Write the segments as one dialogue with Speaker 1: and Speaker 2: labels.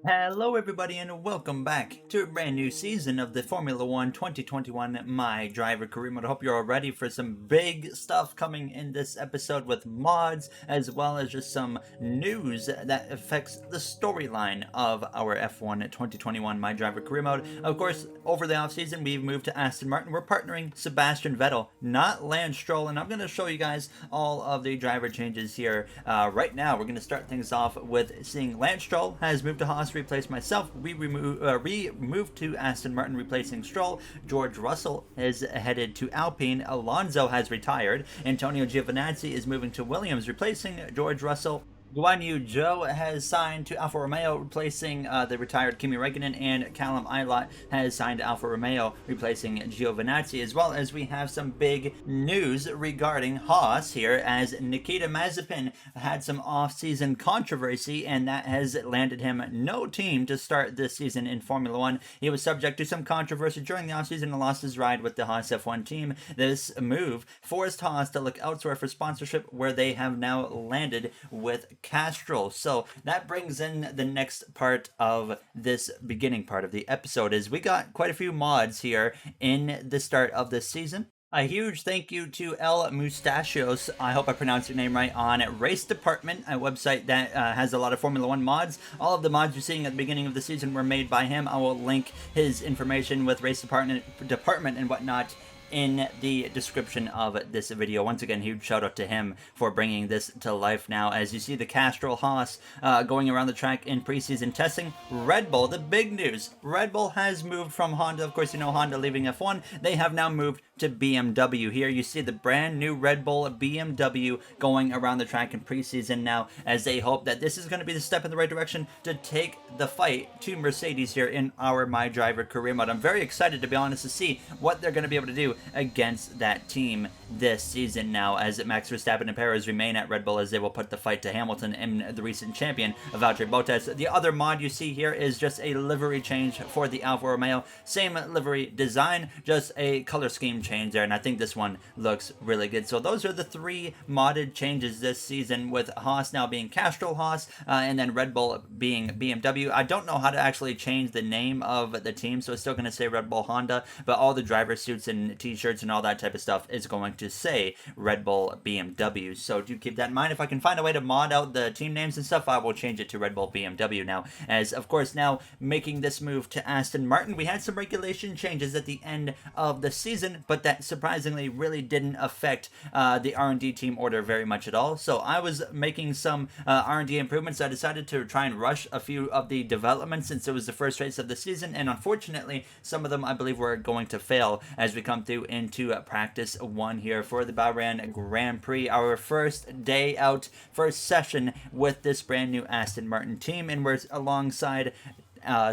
Speaker 1: Hello everybody and welcome back to a brand new season of the Formula 1 2021 My Driver Career Mode. I hope you're all ready for some big stuff coming in this episode with mods as well as just some news that affects the storyline of our F1 2021 My Driver Career Mode. Of course, over the offseason we've moved to Aston Martin. We're partnering Sebastian Vettel, not Lance Stroll, and I'm going to show you guys all of the driver changes here. Right now we're going to start things off with seeing Lance Stroll has moved to HAAS, replaced myself. We moved to Aston Martin, replacing Stroll. George Russell is headed to Alpine. Alonso has retired. Antonio Giovinazzi is moving to Williams, replacing George Russell. Guan Yu Zhou has signed to Alfa Romeo, replacing the retired Kimi Räikkönen, and Callum Ilott has signed to Alfa Romeo, replacing Giovinazzi, as well as we have some big news regarding HAAS here, as Nikita Mazepin had some off-season controversy, and that has landed him no team to start this season in Formula 1. He was subject to some controversy during the off-season and lost his ride with the HAAS F1 team. This move forced HAAS to look elsewhere for sponsorship, where they have now landed with Castrol. So that brings in the next part of this beginning part of the episode, is we got quite a few mods here in the start of this season. A huge thank you to Moustachos, I hope I pronounced your name right, on RaceDepartment, a website that has a lot of Formula 1 mods. All of the mods you're seeing at the beginning of the season were made by him. I will link his information with RaceDepartment and whatnot in the description of this video. Once again, huge shout out to him for bringing this to life now. As you see the Castrol HAAS going around the track in preseason testing. Red Bull, the big news. Red Bull has moved from Honda. Of course, you know Honda leaving F1. They have now moved to BMW. Here you see the brand new Red Bull BMW going around the track in preseason now, as they hope that this is going to be the step in the right direction to take the fight to Mercedes here in our My Driver Career Mode. I'm very excited, to be honest, to see what they're going to be able to do against that team this season now, as Max Verstappen and Perez remain at Red Bull, as they will put the fight to Hamilton and the recent champion Valtteri Bottas. The other mod you see here is just a livery change for the Alfa Romeo. Same livery design, just a color scheme change there, and I think this one looks really good. So those are the three modded changes this season, with HAAS now being Castrol HAAS, and then Red Bull being BMW. I don't know how to actually change the name of the team, so it's still going to say Red Bull Honda, but all the driver suits and t-shirts and all that type of stuff is going to say Red Bull BMW. So do keep that in mind. If I can find a way to mod out the team names and stuff, I will change it to Red Bull BMW now. As of course, now making this move to Aston Martin, we had some regulation changes at the end of the season, but that surprisingly really didn't affect the R&D team order very much at all. So I was making some R&D improvements. I decided to try and rush a few of the developments since it was the first race of the season, and unfortunately some of them I believe were going to fail as we come through into practice one here for the Bahrain Grand Prix, our first day out, first session with this brand new Aston Martin team, and we're alongside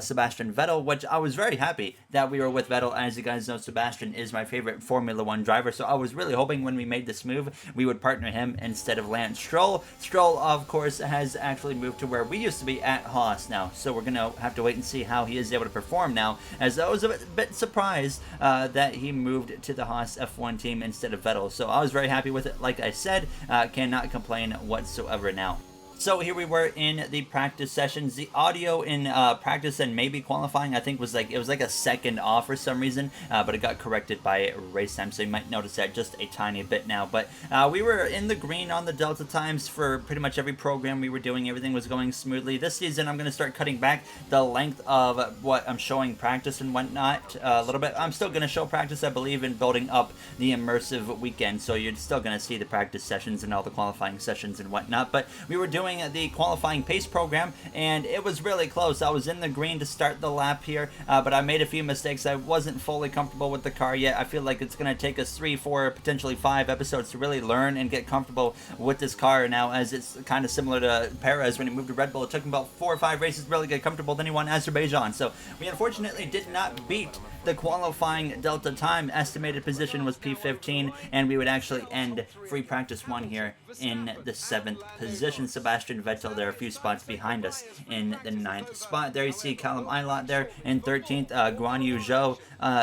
Speaker 1: Sebastian Vettel, which I was very happy that we were with Vettel. As you guys know, Sebastian is my favorite Formula 1 driver, so I was really hoping when we made this move we would partner him instead of Lance Stroll. Stroll, of course, has actually moved to where we used to be at HAAS now, so we're gonna have to wait and see how he is able to perform now, as I was a bit surprised that he moved to the HAAS F1 team instead of Vettel. So I was very happy with it. Like I said, cannot complain whatsoever now. So here we were in the practice sessions. The audio in practice and maybe qualifying, I think it was like a second off for some reason, but it got corrected by race time, so you might notice that just a tiny bit now. But we were in the green on the Delta times for pretty much every program we were doing. Everything was going smoothly. This season I'm going to start cutting back the length of what I'm showing practice and whatnot a little bit. I'm still going to show practice, I believe, in building up the immersive weekend, so you're still going to see the practice sessions and all the qualifying sessions and whatnot. But we were doing the qualifying pace program, and it was really close. I was in the green to start the lap here, but I made a few mistakes. I wasn't fully comfortable with the car yet. I feel like it's going to take us 3, 4, potentially 5 episodes to really learn and get comfortable with this car now, as it's kind of similar to Perez when he moved to Red Bull. It took him about 4 or 5 races to really get comfortable. Then he won Azerbaijan. So we unfortunately did not beat the qualifying delta time. Estimated position was P15, and we would actually end free practice 1 here in the 7th position. Sebastian Vettel there a few spots behind us in the 9th spot. There you see Callum Ilott there in 13th, Guan Yu Zhou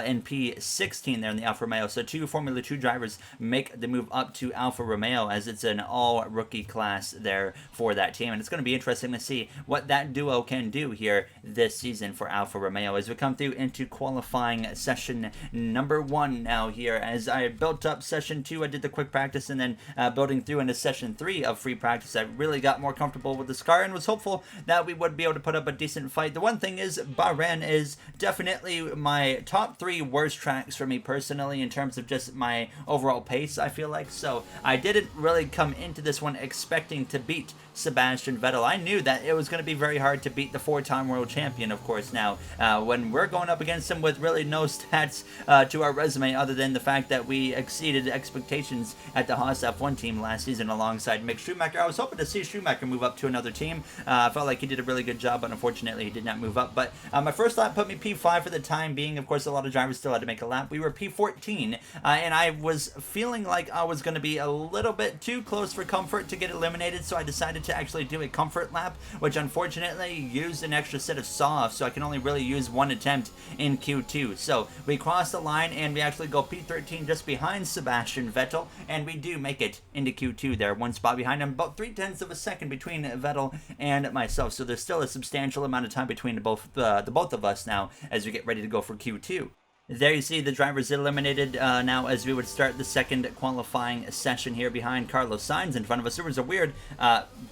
Speaker 1: in P16 there in the Alfa Romeo. So 2 Formula 2 drivers make the move up to Alfa Romeo, as it's an all-rookie class there for that team. And it's going to be interesting to see what that duo can do here this season for Alfa Romeo as we come through into qualifying session number 1 now here. As I built up session 2, I did the quick practice, and then building through into session 3 of free practice, I really got more comfortable with this car and was hopeful that we would be able to put up a decent fight. The one thing is, Bahrain is definitely my top 3 worst tracks for me personally in terms of just my overall pace, I feel like. So I didn't really come into this one expecting to beat Sebastian Vettel. I knew that it was going to be very hard to beat the 4-time world champion, of course. Now, when we're going up against him with really no stats to our resume other than the fact that we exceeded expectations at the HAAS F1 team last season alongside Mick Schumacher, I was hoping to see Schumacher move up to another team. I felt like he did a really good job, but unfortunately he did not move up. But my first lap put me P5 for the time being. Of course, a lot of drivers still had to make a lap. We were P14, and I was feeling like I was going to be a little bit too close for comfort to get eliminated, so I decided to actually do a comfort lap, which unfortunately used an extra set of saw-offs, so I can only really use 1 attempt in Q2. So we cross the line, and we actually go P13 just behind Sebastian Vettel, and we do make it into Q2 there, 1 spot behind him, about 0.3 of a second between Vettel and myself. So there's still a substantial amount of time between the both of us now as we get ready to go for Q2. There you see the drivers eliminated now as we would start the second qualifying session here behind Carlos Sainz in front of us. There was a weird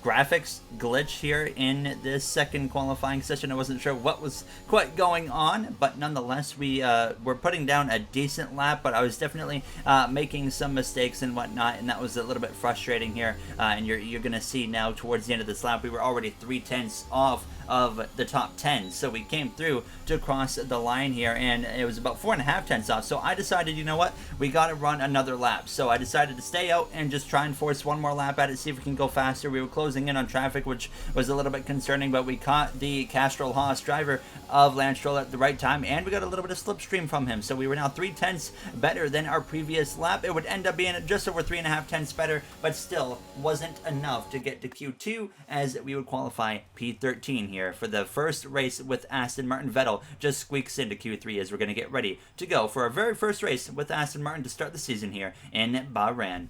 Speaker 1: graphics glitch here in this second qualifying session. I wasn't sure what was quite going on, but nonetheless we were putting down a decent lap, but I was definitely making some mistakes and whatnot, and that was a little bit frustrating here. And you're going to see now towards the end of this lap, we were already 0.3 off of the top 10. So we came through to cross the line here, and it was about 4.5 off. So I decided, you know what, we got to run another lap. So I decided to stay out and just try and force 1 more lap at it, see if we can go faster. We were closing in on traffic, which was a little bit concerning, but we caught the Castrol Haas driver of Lance Stroll at the right time, and we got a little bit of slipstream from him. So we were now 0.3 better than our previous lap. It would end up being just over 3.5 better, but still wasn't enough to get to Q2 as we would qualify P13 here for the first race with Aston Martin. Vettel just squeaks into Q3 as we're going to get ready to go for our very first race with Aston Martin to start the season here in Bahrain.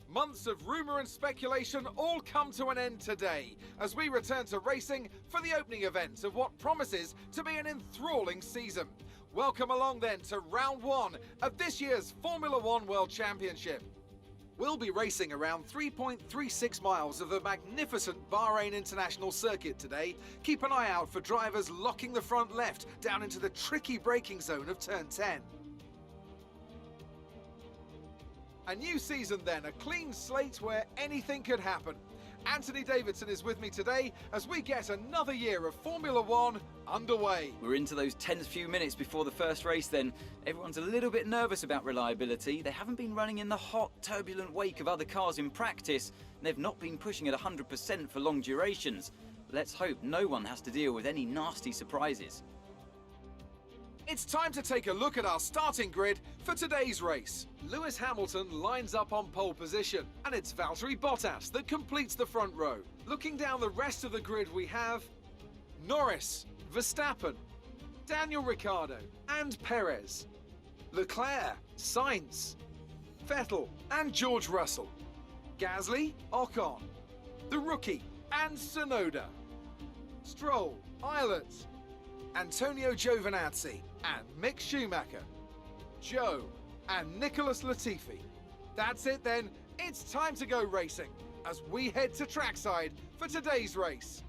Speaker 2: Months of rumour and speculation all come to an end today as we return to racing for the opening event of what promises to be an enthralling season. Welcome along then to round 1 of this year's Formula 1 World Championship. We'll be racing around 3.36 miles of the magnificent Bahrain International Circuit today. Keep an eye out for drivers locking the front left down into the tricky braking zone of turn 10. A new season then, a clean slate where anything could happen. Anthony Davidson is with me today as we get another year of Formula 1 underway.
Speaker 3: We're into those tense few minutes before the first race then. Everyone's a little bit nervous about reliability. They haven't been running in the hot, turbulent wake of other cars in practice, and they've not been pushing at 100% for long durations. Let's hope no one has to deal with any nasty surprises.
Speaker 2: It's time to take a look at our starting grid for today's race. Lewis Hamilton lines up on pole position, and it's Valtteri Bottas that completes the front row. Looking down the rest of the grid, we have Norris, Verstappen, Daniel Ricciardo and Perez, Leclerc, Sainz, Vettel and George Russell, Gasly, Ocon, the rookie and Tsunoda, Stroll, Ilott, Antonio Giovinazzi and Mick Schumacher, Joe and Nicholas Latifi. That's it then, it's time to go racing as we head to trackside for today's race.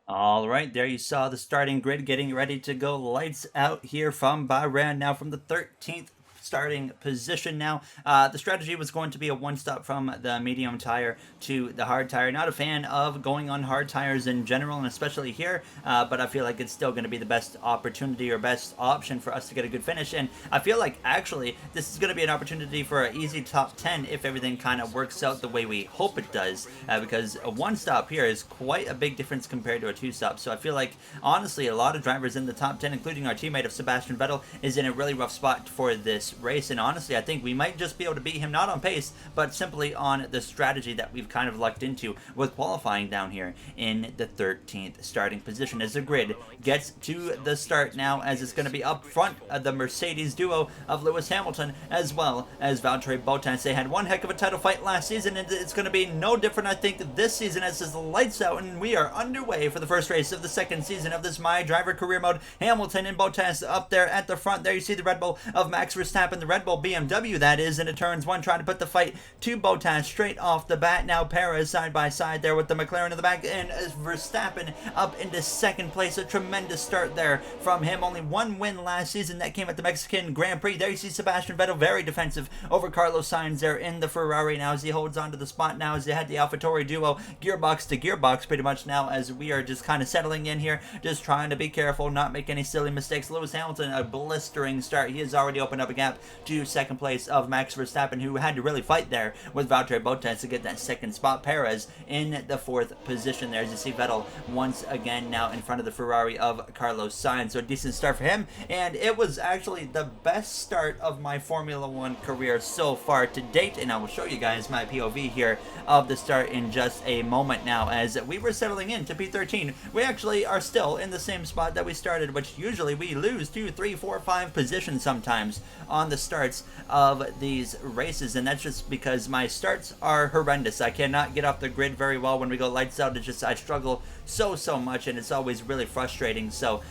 Speaker 1: All right, there you saw the starting grid getting ready to go lights out here from Bahrain. Now from the 13th starting position now. The strategy was going to be a one-stop from the medium tire to the hard tire. Not a fan of going on hard tires in general, and especially here, but I feel like it's still going to be the best opportunity or best option for us to get a good finish. And I feel like actually this is going to be an opportunity for an easy top 10 if everything kind of works out the way we hope it does, because a one-stop here is quite a big difference compared to a two-stop. So I feel like honestly a lot of drivers in the top 10, including our teammate of Sebastian Vettel, is in a really rough spot for this race. And honestly I think we might just be able to beat him, not on pace but simply on the strategy that we've kind of lucked into with qualifying down here in the 13th starting position, as the grid gets to the start now, as it's going to be up front of the Mercedes duo of Lewis Hamilton as well as Valtteri Bottas. They had one heck of a title fight last season, and it's going to be no different I think this season, as the lights out and we are underway for the first race of the second season of this My Driver Career Mode. Hamilton and Bottas up there at the front. There you see the Red Bull of Max Verstappen, the Red Bull BMW that is, into turns one, trying to put the fight to Bottas straight off the bat. Now Perez side by side there with the McLaren in the back, and Verstappen up into second place. A tremendous start there from him. Only one win last season, that came at the Mexican Grand Prix. There you see Sebastian Vettel very defensive over Carlos Sainz there in the Ferrari now, as he holds on to the spot now, as they had the AlphaTauri duo gearbox to gearbox pretty much now, as we are just kind of settling in here, just trying to be careful, not make any silly mistakes. Lewis Hamilton, a blistering start. He has already opened up a gap to second place of Max Verstappen, who had to really fight there with Valtteri Bottas to get that second spot. Perez in the fourth position there, as you see Vettel once again now in front of the Ferrari of Carlos Sainz. So a decent start for him, and it was actually the best start of my Formula One career so far to date, and I will show you guys my POV here of the start in just a moment now. As we were settling into P13, we actually are still in the same spot that we started, which usually we lose 2, 3, 4, 5 positions sometimes on the starts of these races, and that's just because my starts are horrendous. I cannot get off the grid very well when we go lights out. It's just I struggle so much, and it's always really frustrating. So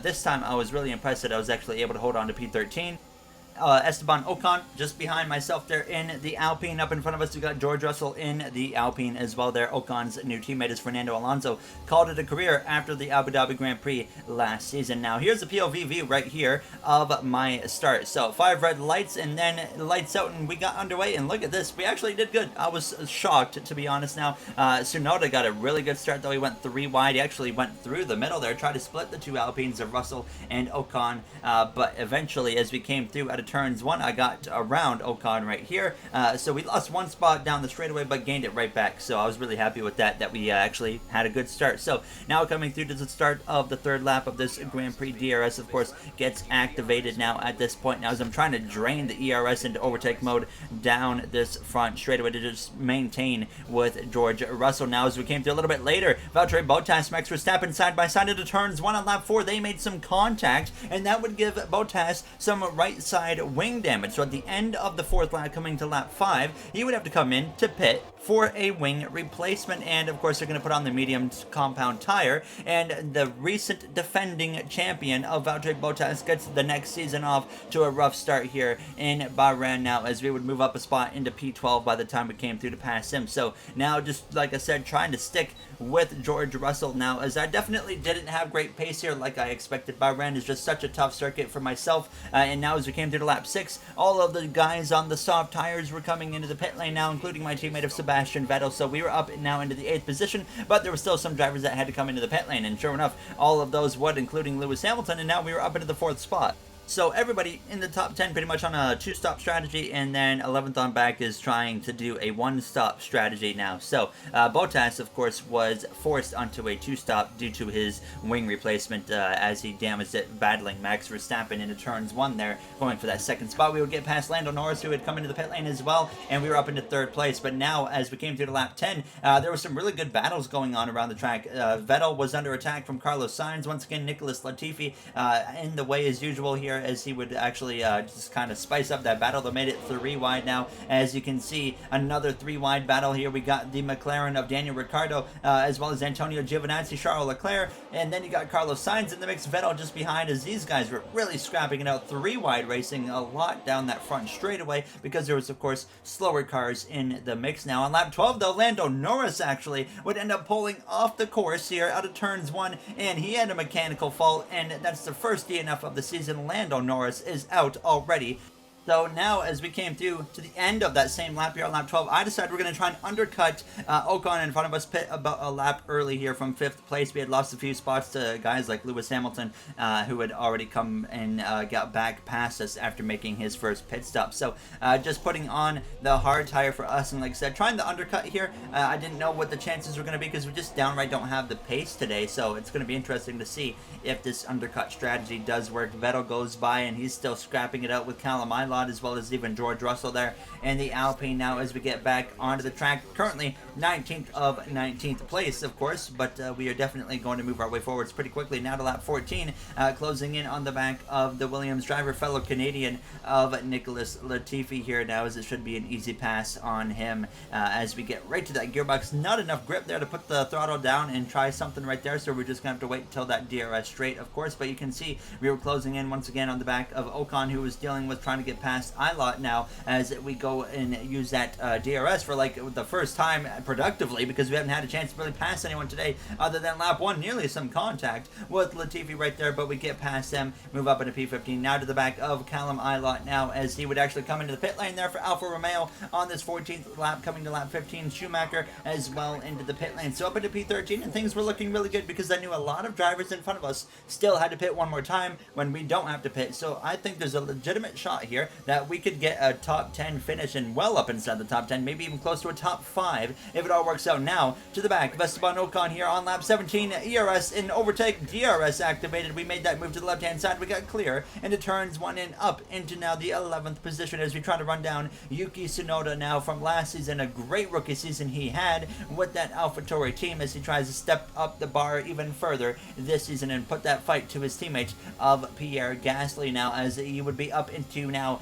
Speaker 1: this time I was really impressed that I was actually able to hold on to P13. Esteban Ocon just behind myself there in the Alpine. Up in front of us we got George Russell in the Alpine as well there. Ocon's new teammate is Fernando Alonso. Called it a career after the Abu Dhabi Grand Prix last season. Now here's a POV view right here of my start. So 5 red lights and then lights out, and we got underway, and look at this, we actually did good. I was shocked, to be honest. Now Tsunoda got a really good start though. He went 3 wide. He actually went through the middle there, tried to split the 2 Alpines of Russell and Ocon, but eventually as we came through at a turns 1, I got around Ocon right here. So we lost 1 spot down the straightaway, but gained it right back. So I was really happy with that we actually had a good start. So now coming through to the start of the 3rd lap of this Grand Prix, DRS of course gets activated now at this point. Now as I'm trying to drain the ERS into overtake mode down this front straightaway to just maintain with George Russell. Now as we came through a little bit later, Valtteri Bottas, Max Verstappen side by side into turns 1 on lap 4. They made some contact, and that would give Bottas some right side wing damage. So at the end of the 4th lap, coming to lap 5, he would have to come in to pit for a wing replacement, and of course they're going to put on the medium compound tire, and the recent defending champion of Valtteri Bottas gets the next season off to a rough start here in Bahrain now, as we would move up a spot into P12 by the time we came through to pass him. So now, just like I said, trying to stick with George Russell now, as I definitely didn't have great pace here like I expected. Bahrain is just such a tough circuit for myself, and now as we came through to lap 6, all of the guys on the soft tires were coming into the pit lane now, including my teammate of Sebastian Vettel. So we were up now into the 8th position, but there were still some drivers that had to come into the pit lane, and sure enough, all of those would, including Lewis Hamilton, and now we were up into the 4th spot. So everybody in the top 10 pretty much on a 2-stop strategy, and then 11th on back is trying to do a 1-stop strategy now. So Bottas, of course, was forced onto a 2-stop due to his wing replacement as he damaged it, battling Max Verstappen into turns 1 there, going for that 2nd spot. We would get past Lando Norris, who had come into the pit lane as well, and we were up into 3rd place. But now, as we came through to lap 10, there were some really good battles going on around the track. Vettel was under attack from Carlos Sainz. Once again, Nicholas Latifi in the way as usual here, as he would actually just kind of spice up that battle. They made it 3 wide now. As you can see, another 3 wide battle here. We got the McLaren of Daniel Ricciardo, as well as Antonio Giovinazzi, Charles Leclerc, and then you got Carlos Sainz in the mix. Vettel just behind, as these guys were really scrapping it out. 3 wide racing a lot down that front straightaway, because there was, of course, slower cars in the mix now. On lap 12, though, Lando Norris actually would end up pulling off the course here out of turns 1, and he had a mechanical fault, and that's the first DNF of the season. Lando Norris is out already. So now, as we came through to the end of that same lap here on lap 12, I decided we're going to try and undercut Ocon in front of us, pit about a lap early here from 5th place. We had lost a few spots to guys like Lewis Hamilton, who had already come and got back past us after making his first pit stop. So just putting on the hard tire for us, and like I said, trying the undercut here. I didn't know what the chances were going to be because we just downright don't have the pace today. So it's going to be interesting to see if this undercut strategy does work. Vettel goes by and he's still scrapping it out with Callum Ilott, as well as even George Russell there, and the Alpine now as we get back onto the track, currently 19th of 19th place, of course, but we are definitely going to move our way forwards pretty quickly now to lap 14, closing in on the back of the Williams driver, fellow Canadian of Nicholas Latifi here now, as it should be an easy pass on him as we get right to that gearbox. Not enough grip there to put the throttle down and try something right there, so we're just gonna have to wait until that DRS straight, of course. But you can see we were closing in once again on the back of Ocon, who was dealing with trying to get past Ilott now, as we go and use that DRS for like the first time productively, because we haven't had a chance to really pass anyone today other than lap 1. Nearly some contact with Latifi right there, but we get past them, move up into P15 now to the back of Callum Ilott now, as he would actually come into the pit lane there for Alfa Romeo on this 14th lap, coming to lap 15. Schumacher as well into the pit lane, so up into P13, and things were looking really good because I knew a lot of drivers in front of us still had to pit one more time when we don't have to pit. So I think there's a legitimate shot here that we could get a top 10 finish and well up inside the top 10, maybe even close to a top 5 if it all works out. Now to the back of Esteban Ocon here on lap 17, ERS in overtake, DRS activated. We made that move to the left hand side, we got clear, and it turns one in up into now the 11th position as we try to run down Yuki Tsunoda now from last season. A great rookie season he had with that AlphaTauri team, as he tries to step up the bar even further this season and put that fight to his teammates of Pierre Gasly now, as he would be up into now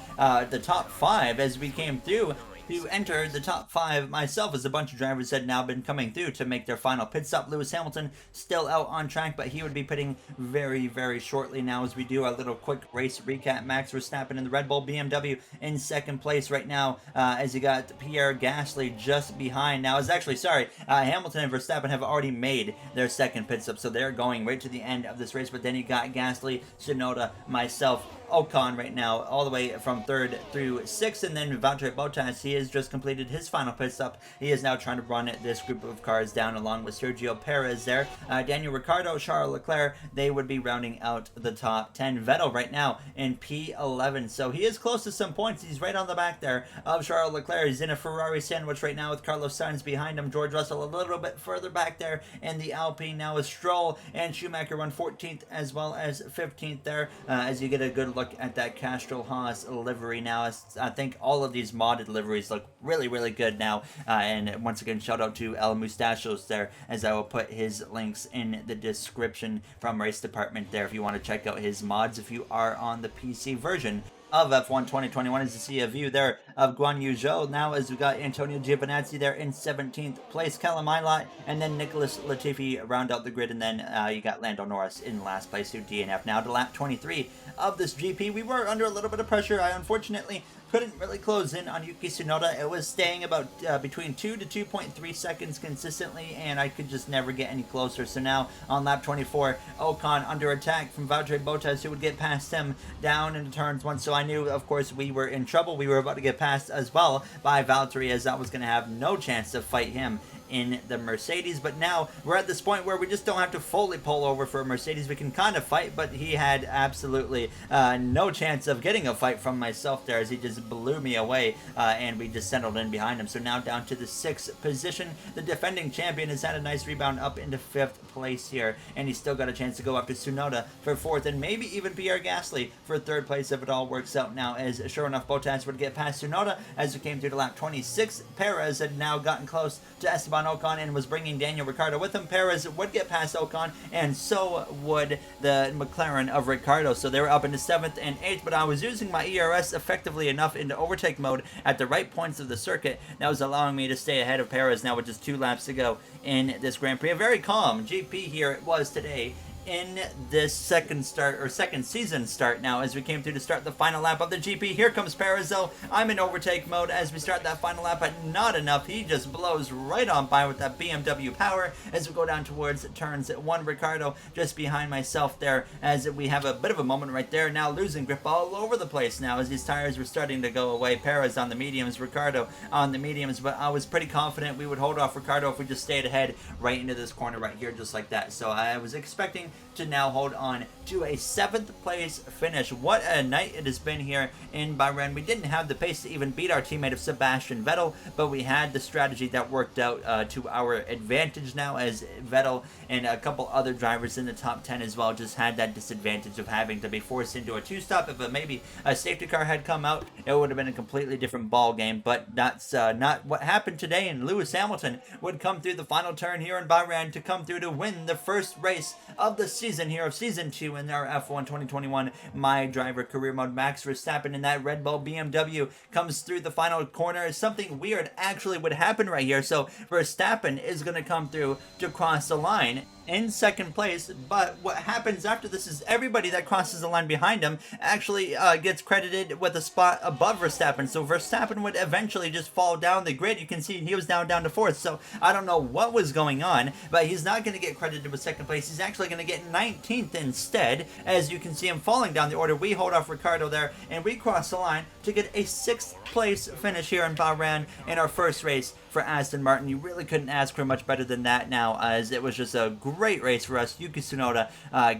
Speaker 1: the top 5 as we came through to enter the top 5 myself, as a bunch of drivers had now been coming through to make their final pit stop. Lewis Hamilton still out on track, but he would be pitting very, very shortly now as we do a little quick race recap. Max Verstappen in the Red Bull BMW in 2nd place right now, as you got Pierre Gasly just behind. Now, Hamilton and Verstappen have already made their 2nd pit stop, so they're going right to the end of this race, but then you got Gasly, Tsunoda, myself, Ocon right now, all the way from 3rd through 6th, and then Valtteri Bottas, he has just completed his final pit stop. He is now trying to run this group of cars down along with Sergio Perez there. Daniel Ricciardo, Charles Leclerc, they would be rounding out the top 10. Vettel right now in P11, so he is close to some points. He's right on the back there of Charles Leclerc. He's in a Ferrari sandwich right now with Carlos Sainz behind him. George Russell a little bit further back there, and the Alpine now is Stroll and Schumacher run 14th as well as 15th there, as you get a good look at that Castrol HAAS livery now. I think all of these modded liveries look really, really good now. And once again, shout out to El Moustachos there, as I will put his links in the description from RaceDepartment there if you want to check out his mods if you are on the PC version of F1 2021. As you see a view there of Guan Yu Zhou now, as we got Antonio Giovinazzi there in 17th place, Callum Ilott, and then Nicholas Latifi round out the grid, and then you got Lando Norris in last place, who DNF. Now to lap 23 of this GP. We were under a little bit of pressure. I unfortunately couldn't really close in on Yuki Tsunoda. It was staying about between 2 to 2.3 seconds consistently, and I could just never get any closer. So now on lap 24, Ocon under attack from Valtteri Bottas, who would get past him down into turns 1. So I knew, of course, we were in trouble. We were about to get passed as well by Valtteri, as I was going to have no chance to fight him in the Mercedes. But now we're at this point where we just don't have to fully pull over for a Mercedes. We can kind of fight, but he had absolutely no chance of getting a fight from myself there, as he just blew me away, and we just settled in behind him. So now down to the 6th position. The defending champion has had a nice rebound up into 5th place here, and he's still got a chance to go up to Tsunoda for 4th, and maybe even Pierre Gasly for 3rd place if it all works out now, as sure enough Bottas would get past Tsunoda as we came through to lap 26. Perez had now gotten close to Esteban Ocon and was bringing Daniel Ricciardo with him. Perez would get past Ocon, and so would the McLaren of Ricciardo. So they were up into 7th and 8th, but I was using my ERS effectively enough into overtake mode at the right points of the circuit. That was allowing me to stay ahead of Perez now with just 2 laps to go in this Grand Prix. A very calm GP here it was today in this second season start now, as we came through to start the final lap of the GP. Here comes Perez though. I'm in overtake mode as we start that final lap, but not enough. He just blows right on by with that BMW power as we go down towards turns 1. Ricardo just behind myself there, as we have a bit of a moment right there. Now losing grip all over the place now as these tires were starting to go away. Perez on the mediums, Ricardo on the mediums, but I was pretty confident we would hold off Ricardo if we just stayed ahead right into this corner right here, just like that. So I was expecting to now hold on to a 7th place finish. What a night it has been here in Bahrain. We didn't have the pace to even beat our teammate of Sebastian Vettel, but we had the strategy that worked out to our advantage now, as Vettel and a couple other drivers in the top 10 as well just had that disadvantage of having to be forced into a 2-stop. If maybe a safety car had come out, it would have been a completely different ball game, but that's not what happened today, and Lewis Hamilton would come through the final turn here in Bahrain to come through to win the first race of the season here, of season 2 in our F1 2021 My Driver Career Mode. Max Verstappen in that Red Bull BMW comes through the final corner. Something weird actually would happen right here. So Verstappen is going to come through to cross the line in second place, but what happens after this is everybody that crosses the line behind him actually gets credited with a spot above Verstappen. So Verstappen would eventually just fall down the grid. You can see he was down to 4th. So I don't know what was going on, but he's not going to get credited with second place. He's actually going to get 19th instead, as you can see him falling down the order. We hold off Ricardo there, and we cross the line to get a 6th place finish here in Bahrain in our first race for Aston Martin. You really couldn't ask for much better than that now, as it was just a great race for us. Yuki Tsunoda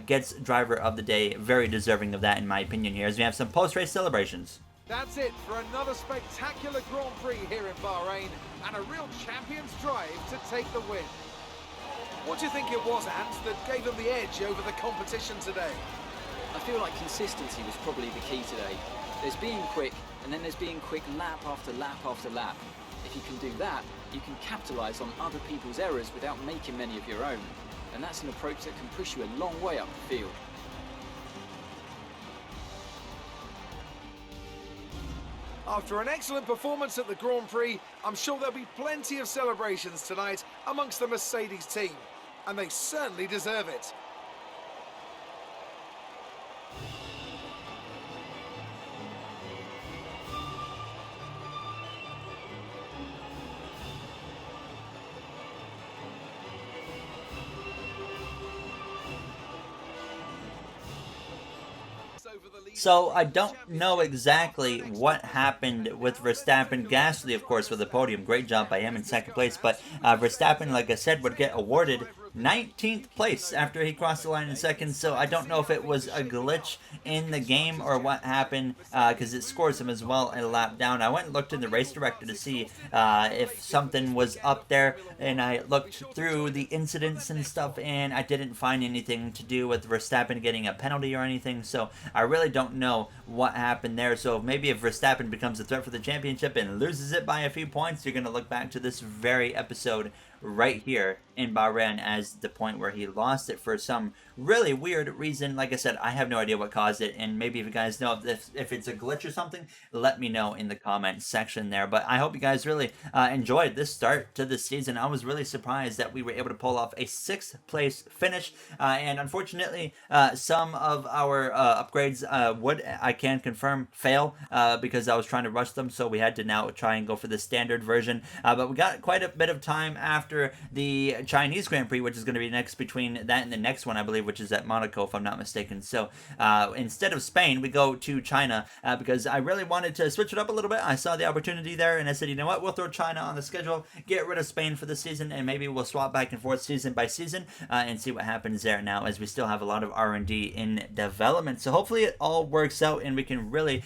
Speaker 1: gets driver of the day, very deserving of that in my opinion here, as we have some post-race celebrations.
Speaker 2: That's it for another spectacular Grand Prix here in Bahrain, and a real champion's drive to take the win. What do you think it was, Ant, that gave them the edge over the competition today?
Speaker 3: I feel like consistency was probably the key today. There's being quick, and then there's being quick lap after lap after lap. If you can do that, you can capitalise on other people's errors without making many of your own. And that's an approach that can push you a long way up the field.
Speaker 2: After an excellent performance at the Grand Prix, I'm sure there'll be plenty of celebrations tonight amongst the Mercedes team. And they certainly deserve it.
Speaker 1: So I don't know exactly what happened with Verstappen. Gasly, of course, with the podium. Great job by him in second place. But Verstappen, like I said, would get awarded 19th place after he crossed the line in second. So I don't know if it was a glitch in the game or what happened, because it scores him as well a lap down. I went and looked in the race director to see if something was up there, and I looked through the incidents and stuff, and I didn't find anything to do with Verstappen getting a penalty or anything. So I really don't know what happened there. So maybe if Verstappen becomes a threat for the championship and loses it by a few points, you're going to look back to this very episode right here in Bahrain as the point where he lost it for some really weird reason. Like I said, I have no idea what caused it, and maybe if you guys know if it's a glitch or something, let me know in the comment section there. But I hope you guys really enjoyed this start to the season. I was really surprised that we were able to pull off a 6th place finish, and unfortunately some of our upgrades would, I can confirm, fail because I was trying to rush them, so we had to now try and go for the standard version. But we got quite a bit of time after the Chinese Grand Prix, which is going to be next, between that and the next one, I believe, which is at Monaco, if I'm not mistaken. So instead of Spain, we go to China because I really wanted to switch it up a little bit. I saw the opportunity there, and I said, you know what, we'll throw China on the schedule, get rid of Spain for the season, and maybe we'll swap back and forth season by season and see what happens there now, as we still have a lot of R&D in development. So hopefully it all works out, and we can really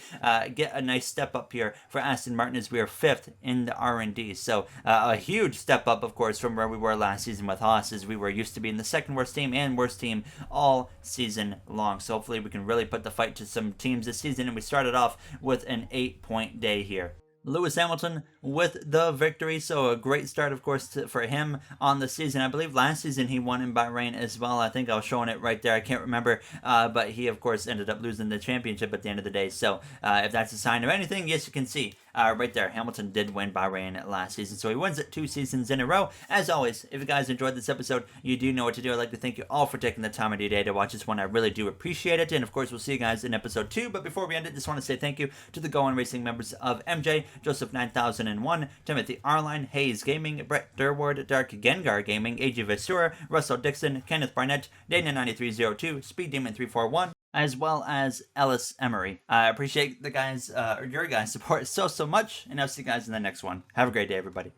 Speaker 1: get a nice step up here for Aston Martin, as we are 5th in the R&D. So a huge step up, of course, from where we were last season with HAAS, as we were used to be in the second worst team and worst team all season long. So hopefully we can really put the fight to some teams this season, and we started off with an 8-point day here. Lewis Hamilton with the victory, so a great start, of course, for him on the season. I believe last season he won in Bahrain as well. I think I was showing it right there. I can't remember, but he, of course, ended up losing the championship at the end of the day. So if that's a sign of anything, yes, you can see right there. Hamilton did win Bahrain last season, so he wins it 2 seasons in a row. As always, if you guys enjoyed this episode, you do know what to do. I'd like to thank you all for taking the time of your day to watch this one. I really do appreciate it, and of course, we'll see you guys in episode 2. But before we end it, just want to say thank you to the Go On Racing members of MJ, Joseph 9001, Timothy Arline, Hayes Gaming, Brett Durward, Dark Gengar Gaming, AG Vasura, Russell Dixon, Kenneth Barnett, Dana9302, Speed Demon 341, as well as Ellis Emery. I appreciate the guys, your guys' support so much, and I'll see you guys in the next one. Have a great day, everybody.